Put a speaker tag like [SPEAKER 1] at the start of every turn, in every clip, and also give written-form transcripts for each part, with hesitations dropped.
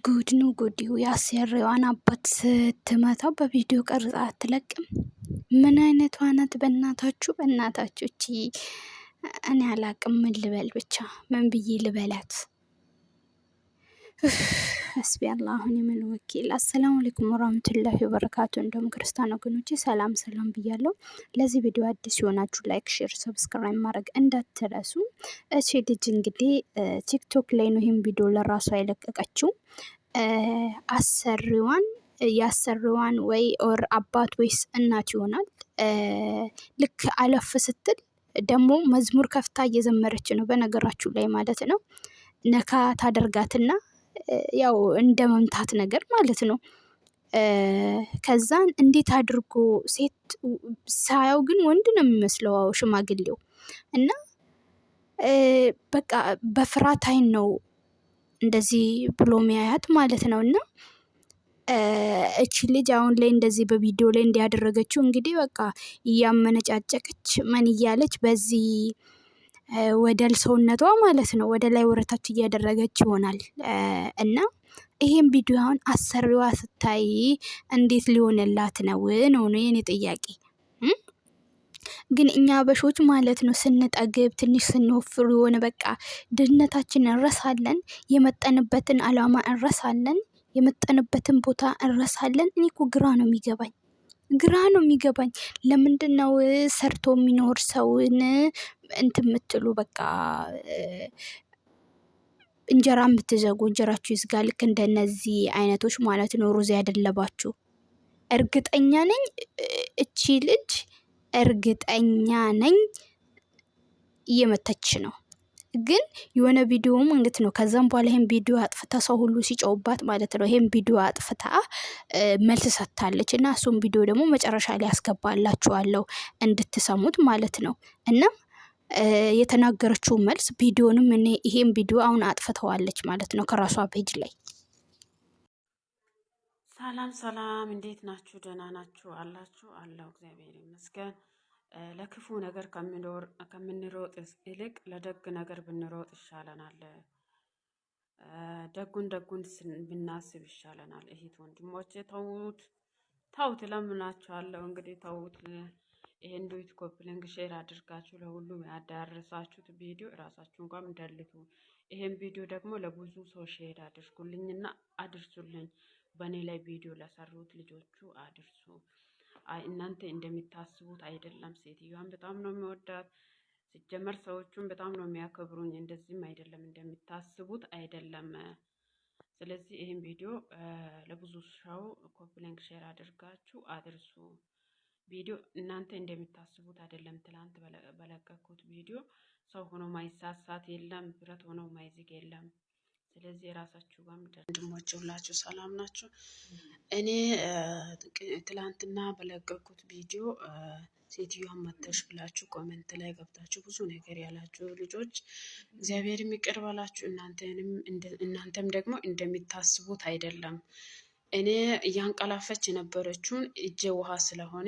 [SPEAKER 1] ጉድ ነው ጉድ! የአሰሪዋን አባት ስትመታው በቪዲዮ ቀርጻ አትለቅም። ምን አይነቷ ናት? በእናታችሁ በእናታችሁ! እኔ አላቅም ምን ልበል፣ ብቻ ምን ብዬ ልበላት? ሐስቢ አላህ ወኒዕመል ወኪል። አሰላሙ አለይኩም ወራህመቱላሂ ወበረካቱ። እንደውም ክርስቲያን ወገኖቼ ሰላም ሰላም ብያለሁ። ለዚህ ቪዲዮ አዲስ የሆናችሁ ላይክ፣ ሼር፣ ሰብስክራይብ ማድረግ እንዳትረሱ። እቺ ልጅ እንግዲህ ቲክቶክ ላይ ነው ይህን ቪዲዮ ለራሷ የለቀቀችው። የአሰሪዋን ወይ ኦር አባት ወይስ እናት ይሆናል። ልክ አለፍ ስትል ደግሞ መዝሙር ከፍታ እየዘመረች ነው፣ በነገራችሁ ላይ ማለት ነው። ነካ ታደርጋትና ያው እንደ መምታት ነገር ማለት ነው። ከዛን እንዴት አድርጎ ሴት ሳያው ግን ወንድ ነው የሚመስለው ሽማግሌው። እና በቃ በፍርሃት አይን ነው እንደዚህ ብሎ ሚያያት ማለት ነው። እና እቺ ልጅ አሁን ላይ እንደዚህ በቪዲዮ ላይ እንዲያደረገችው እንግዲህ በቃ እያመነጫጨቀች ምን እያለች በዚህ ወደል ሰውነቷ ማለት ነው ወደ ላይ ወረታች እያደረገች ይሆናል። እና ይሄን ቪዲዮ አሁን አሰሪዋ ስታይ እንዴት ሊሆንላት ነው የኔ ጥያቄ። ግን እኛ አበሾች ማለት ነው ስንጠግብ ትንሽ ስንወፍር የሆነ በቃ ድህነታችን እንረሳለን፣ የመጠንበትን አላማ እንረሳለን፣ የመጠንበትን ቦታ እንረሳለን። እኔ እኮ ግራ ነው የሚገባኝ። ለምንድነው ሰርቶ የሚኖር ሰውን እንትን የምትሉ? በቃ እንጀራ የምትዘጉ እንጀራችሁ ይዝጋ። ልክ እንደነዚህ አይነቶች ማለት ነው ሩዝ ያደለባችሁ። እርግጠኛ ነኝ እቺ ልጅ እርግጠኛ ነኝ እየመተች ነው። ግን የሆነ ቪዲዮ ማለት ነው። ከዛም በኋላ ይሄን ቪዲዮ አጥፍታ ሰው ሁሉ ሲጨውባት ማለት ነው ይሄን ቪዲዮ አጥፍታ መልስ ሰጥታለች። እና እሱም ቪዲዮ ደግሞ መጨረሻ ላይ ያስገባላችኋለሁ እንድትሰሙት ማለት ነው። እና የተናገረችው መልስ ቪዲዮንም እኔ ይሄን ቪዲዮ አሁን አጥፍተዋለች ማለት ነው ከራሷ ፔጅ ላይ።
[SPEAKER 2] ሰላም ሰላም፣ እንዴት ናችሁ? ደህና ናችሁ አላችሁ? አለው እግዚአብሔር ይመስገን። ለክፉ ነገር ከምንሮጥ ይልቅ ለደግ ነገር ብንሮጥ ይሻለናል። ደጉን ብናስብ ይሻለናል። እህት ወንድሞቼ ተውት እለምናችኋለሁ። እንግዲህ ተውት። ይሄን ዱት ኮፕሊንግ ሼር አድርጋችሁ ለሁሉም ያዳረሳችሁት ቪዲዮ እራሳችሁ እንኳን እንደልቱ። ይሄን ቪዲዮ ደግሞ ለብዙ ሰው ሼር አድርጉልኝና አድርሱልኝ። በእኔ ላይ ቪዲዮ ለሰሩት ልጆቹ አድርሱ። እናንተ እንደሚታስቡት አይደለም። ሴትዮዋን በጣም ነው የሚወዳት። ሲጀመር ሰዎቹን በጣም ነው የሚያከብሩኝ። እንደዚህም አይደለም እንደሚታስቡት አይደለም። ስለዚህ ይሄን ቪዲዮ ለብዙ ሰው ኮፕሊንግ ሼር አድርጋችሁ አድርሱ። ቪዲዮ እናንተ እንደሚታስቡት አይደለም። ትላንት በለቀኩት ቪዲዮ ሰው ሆኖ ማይሳሳት የለም፣ ብረት ሆኖ ማይዝግ የለም። ስለዚህ የራሳችሁ ጋር ወንድሞቼ ሁላችሁ ሰላም ናችሁ? እኔ ትላንትና በለቀኩት ቪዲዮ ሴትዮዋን መተሽ ብላችሁ ኮሜንት ላይ ገብታችሁ ብዙ ነገር ያላችሁ ልጆች እግዚአብሔር ይቅር በላችሁ። እናንተም ደግሞ እንደሚታስቡት አይደለም። እኔ እያንቀላፈች የነበረችውን እጄ ውሃ ስለሆነ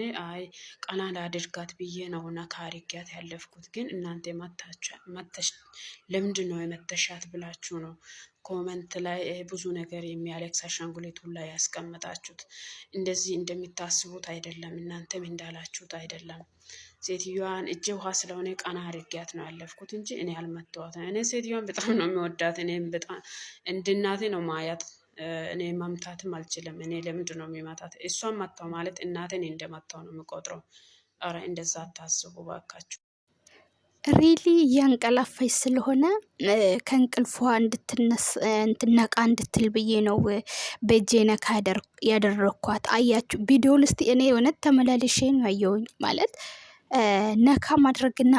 [SPEAKER 2] ቀና ላድርጋት ብዬ ነው ነካ አድርጊያት ያለፍኩት። ግን እናንተ መተሽ ለምንድን ነው የመተሻት ብላችሁ ነው ኮመንት ላይ ብዙ ነገር የሚያለቅስ አሻንጉሊት ሁላ ያስቀምጣችሁት። እንደዚህ እንደሚታስቡት አይደለም። እናንተም እንዳላችሁት አይደለም። ሴትዮዋን እጄ ውሃ ስለሆነ ቀና አድርጊያት ነው ያለፍኩት እንጂ እኔ አልመተዋትም። እኔ ሴትዮዋን በጣም ነው የሚወዳት። እኔም በጣም እንደ እናቴ ነው ማያት። እኔ መምታትም አልችልም። እኔ ለምንድን ነው የሚመታት? እሷን መታው ማለት እናቴን እንደመታው ነው የምቆጥረው። ኧረ እንደዛ አታስቡ ባካችሁ።
[SPEAKER 1] ሪሊ እያንቀላፋች ስለሆነ ከእንቅልፏ እንድትነቃ እንድትል ብዬ ነው በእጄ ነካ ያደረኳት። አያችሁ ቪዲዮን እስቲ። እኔ እውነት ተመላልሼ ነው ያየሁኝ። ማለት ነካ ማድረግና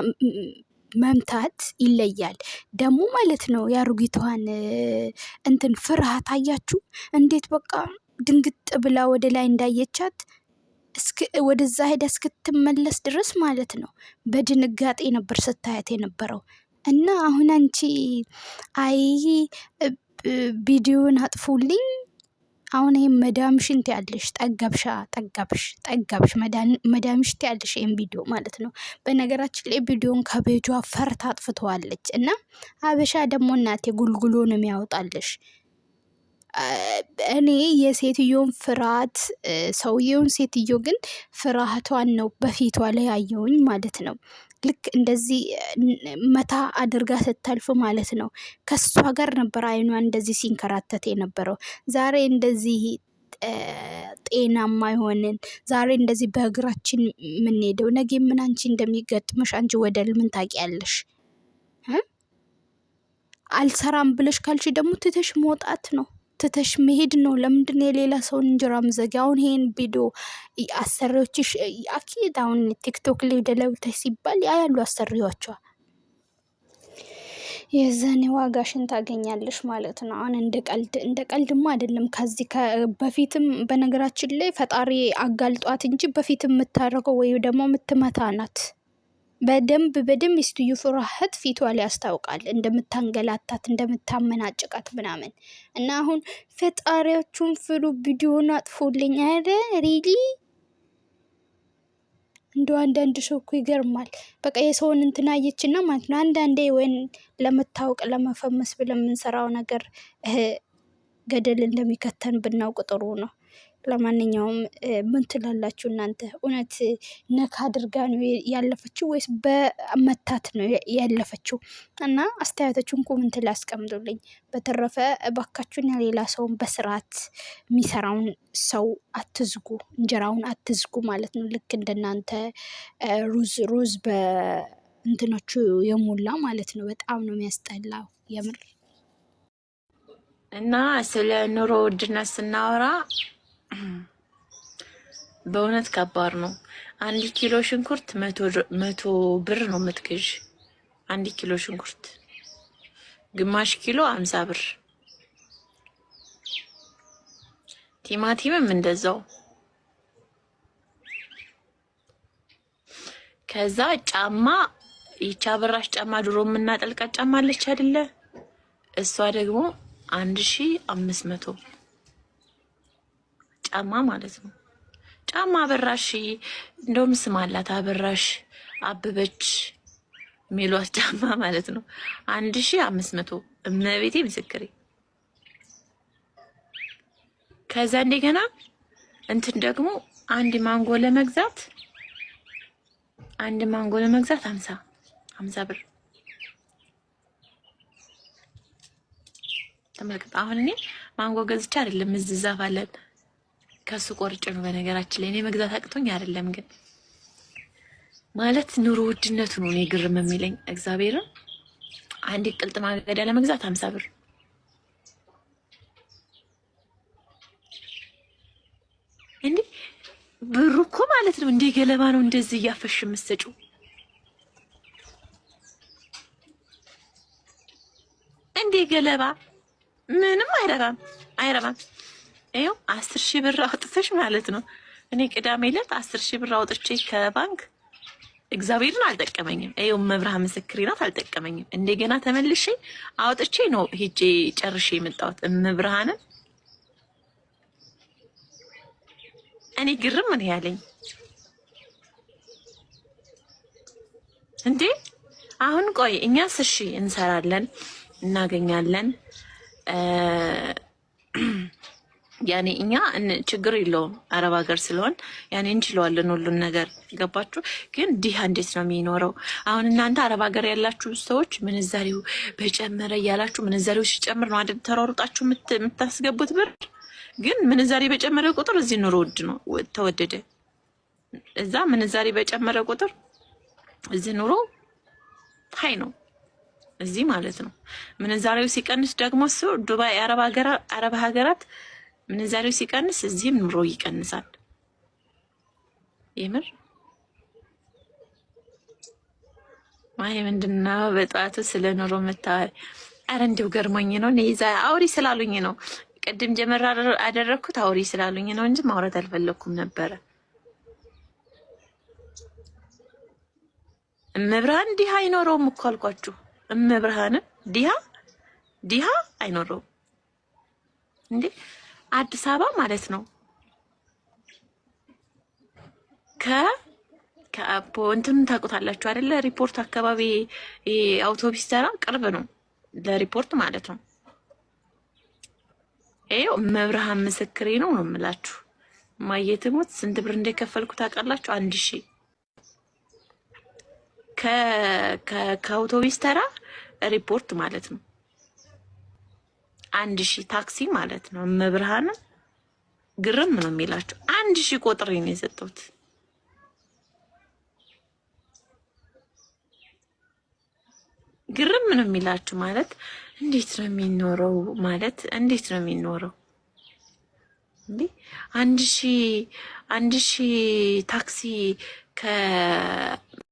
[SPEAKER 1] መምታት ይለያል ደግሞ ማለት ነው። ያሩጊቷን እንትን ፍርሃት አያችሁ እንዴት በቃ ድንግጥ ብላ ወደ ላይ እንዳየቻት ወደዛ ሄዳ እስክትመለስ ድረስ ማለት ነው በድንጋጤ ነበር ስታያት የነበረው። እና አሁን አንቺ ቪዲዮን አጥፉልኝ፣ አሁን ይሄን መዳምሽን ትያለሽ፣ ጠገብሽ መዳምሽ ትያለሽ ይሄን ቪዲዮ ማለት ነው። በነገራችን ላይ ቪዲዮን ከቤጇ ፈርታ አጥፍተዋለች። እና አበሻ ደግሞ እናቴ ጉልጉሎ ነው የሚያወጣልሽ። እኔ የሴትዮን ፍርሃት ሰውየውን ሴትዮ ግን ፍርሃቷን ነው በፊቷ ላይ ያየውኝ ማለት ነው። ልክ እንደዚህ መታ አድርጋ ስታልፍ ማለት ነው ከሷ ጋር ነበር አይኗ እንደዚህ ሲንከራተት የነበረው። ዛሬ እንደዚህ ጤናማ የሆንን ዛሬ እንደዚህ በእግራችን የምንሄደው ነገ ምን አንቺ እንደሚገጥምሽ አንቺ ወደል ምን ታውቂያለሽ? አልሰራም ብለሽ ካልሽ ደግሞ ትተሽ መውጣት ነው፣ ትተሽ መሄድ ነው። ለምንድን ነው የሌላ ሰውን እንጀራ ምዘጊ? አሁን ይሄን ቪዲዮ አሰሪዎችሽ አኪድ አሁን ቲክቶክ ላይ ደለውተሽ ሲባል ያሉ አሰሪዎቿ የዘኔ ዋጋሽን ታገኛለሽ ማለት ነው። አሁን እንደ ቀልድማ አይደለም። ከዚህ በፊትም በነገራችን ላይ ፈጣሪ አጋልጧት እንጂ በፊትም የምታደርገው ወይ ደግሞ የምትመታ ናት። በደንብ የስትዩ ፍርሃት ፊቷ ላይ ያስታውቃል፣ እንደምታንገላታት እንደምታመናጭቃት ምናምን እና አሁን ፈጣሪያችሁን ፍሩ፣ ቪዲዮን አጥፎልኝ። አረ ሪሊ እንደው አንዳንድ ሰው እኮ ይገርማል። በቃ የሰውን እንትን አየችና ማለት ነው። አንዳንዴ ወይን ለመታወቅ ለመፈመስ ብለን የምንሰራው ነገር ገደል እንደሚከተን ብናውቅ ጥሩ ነው። ለማንኛውም ምን ትላላችሁ እናንተ? እውነት ነካ አድርጋ ነው ያለፈችው ወይስ በመታት ነው ያለፈችው? እና አስተያየታችሁን ኮሜንት ላይ አስቀምጡልኝ። በተረፈ እባካችሁን ሌላ ሰውን በስርዓት የሚሰራውን ሰው አትዝጉ፣ እንጀራውን አትዝጉ ማለት ነው። ልክ እንደናንተ ሩዝ በእንትኖቹ የሞላ ማለት ነው። በጣም ነው የሚያስጠላው የምር።
[SPEAKER 3] እና ስለ ኑሮ ውድነት ስናወራ በእውነት ከባድ ነው። 1 ኪሎ ሽንኩርት 100 ብር ነው የምትገዥ። 1 ኪሎ ሽንኩርት፣ ግማሽ ኪሎ 50 ብር። ቲማቲምም እንደዛው። ከዛ ጫማ፣ ይቻ በራሽ ጫማ ድሮ የምናጠልቃት ጫማ አለች አይደለ? እሷ ደግሞ 1500 ጫማ ማለት ነው። ጫማ አበራሽ እንደውም ስም አላት፣ አበራሽ አበበች ሚሏት ጫማ ማለት ነው። 1500 እመቤቴ ምስክሬ። ከዛ እንደገና እንትን ደግሞ አንድ ማንጎ ለመግዛት 50 ብር ተመልከት። አሁን እኔ ማንጎ ገዝቼ አይደለም እዚህ ዛፍ አለን ከሱ ቆርጬ ነው። በነገራችን ላይ እኔ መግዛት አቅቶኝ አይደለም፣ ግን ማለት ኑሮ ውድነቱ ነው እኔ ግርም የሚለኝ እግዚአብሔርን። አንድ ቅልጥ ማገዳ ለመግዛት 50 ብር። እንዴ ብሩ እኮ ማለት ነው እንደ ገለባ ነው እንደዚህ እያፈሽ የምትሰጪው። እንደ ገለባ ምንም አይረባም። ይኸው 10,000 ብር አውጥተሽ ማለት ነው። እኔ ቅዳሜ ዕለት 10,000 ብር አውጥቼ ከባንክ እግዚአብሔርን አልጠቀመኝም። ይኸው መብርሃን ምስክሬ ናት፣ አልጠቀመኝም። እንደገና ተመልሼ አውጥቼ ነው ሄጄ ጨርሼ የመጣሁት። መብርሃንን እኔ ግርም ምን ያለኝ እንዴ! አሁን ቆይ እኛስ እሺ እንሰራለን እናገኛለን ያኔ እኛ ችግር የለውም አረብ ሀገር ስለሆን ያኔ እንችለዋለን ሁሉን ነገር ገባችሁ። ግን ዲሃ እንዴት ነው የሚኖረው? አሁን እናንተ አረብ ሀገር ያላችሁ ሰዎች ምንዛሬው በጨመረ እያላችሁ ምንዛሬው ሲጨምር ነው አይደል ተሯሩጣችሁ የምታስገቡት ብር። ግን ምንዛሬ በጨመረ ቁጥር እዚህ ኑሮ ውድ ነው ተወደደ። እዛ ምንዛሬ በጨመረ ቁጥር እዚህ ኑሮ ሀይ ነው እዚህ ማለት ነው። ምንዛሬው ሲቀንስ ደግሞ እሱ ዱባይ አረብ ሀገራት ምንዛሬው ሲቀንስ እዚህም ኑሮ ይቀንሳል። የምር ማይ ምንድነው በጠዋቱ ስለ ኑሮ መታወሪ? አረ እንደው ገርሞኝ ነው። እኔ እዛ አውሪ ስላሉኝ ነው ቅድም ጀመር አደረኩት። አውሪ ስላሉኝ ነው እንጂ ማውራት አልፈለኩም ነበረ። እመብርሃን ዲሃ አይኖረውም እኮ አልኳችሁ። እመብርሃንን ዲሃ አይኖረውም እንዴ! አዲስ አበባ ማለት ነው ከአፖ እንትን ታውቁታላችሁ አይደለ? ሪፖርት አካባቢ አውቶቡስ ተራ ቅርብ ነው ለሪፖርት ማለት ነው። ይኸው መብርሃን ምስክሬ ነው ነው የምላችሁ። ማየትሞት ስንት ብር እንደከፈልኩ ታውቃላችሁ? 1000 ከአውቶቢስ ተራ ሪፖርት ማለት ነው። 1000 ታክሲ ማለት ነው። መብርሃን ግርም ነው የሚላችሁ። 1000 ቆጥሬ ነው የሰጠሁት። ግርም ነው የሚላችሁ ማለት እንዴት ነው የሚኖረው? ማለት እንዴት ነው የሚኖረው? እንዴ 1000 ታክሲ